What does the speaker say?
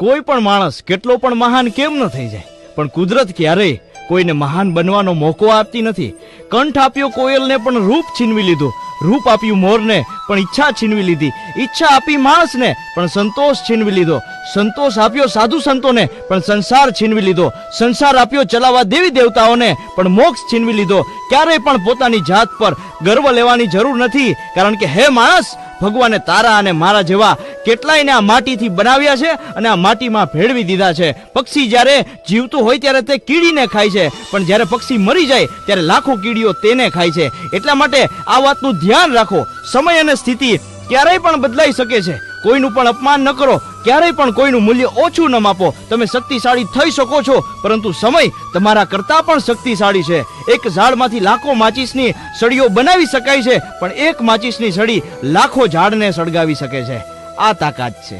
કોઈ પણ માણસ કેટલો પણ મહાન કેમ ન થઈ જાય, પણ કુદરત ક્યારેય કોઈને મહાન બનવાનો મોકો આપતી નથી. કંઠ આપ્યો કોયલને પણ રૂપ છીનવી લીધું, રૂપ આપ્યું મોરને પણ ઈચ્છા છીનવી લીધી, ઈચ્છા આપી માણસને પણ સંતોષ છીનવી લીધો, સંતોષ આપ્યો સાધુ સંતોને પણ સંસાર છીનવી લીધો, સંસાર આપ્યો ચલાવવા દેવી દેવતાઓને પણ મોક્ષ છીનવી લીધો. ક્યારેય પણ પોતાની જાત પર ગર્વ લેવાની જરૂર નથી, કારણ કે હે માણસ, ભગવાને તારા અને મારા જેવા કેટલાયને આ માટીથી બનાવ્યા છે અને આ માટીમાં ભેળવી દીધા છે. પક્ષી જ્યારે જીવતું હોય ત્યારે તે કીડીને ખાય છે, પણ જ્યારે પક્ષી મરી જાય ત્યારે લાખો કીડીઓ તેને ખાય છે. એટલા માટે આ વાતનું ધ્યાન રાખો. સમય અને સ્થિતિ ક્યારેય પણ બદલાઈ શકે છે. કોઈનું પણ અપમાન ન કરો, ક્યારેય પણ કોઈનું મૂલ્ય ઓછું ન માપો. તમે શક્તિશાળી થઈ શકો છો, પરંતુ સમય તમારા કરતા પણ શક્તિશાળી છે. એક ઝાડમાંથી લાખો માચીસની સળીઓ બનાવી શકાય છે, પણ એક માચીસની સળી લાખો ઝાડને સળગાવી શકે છે. આ તાકાત છે.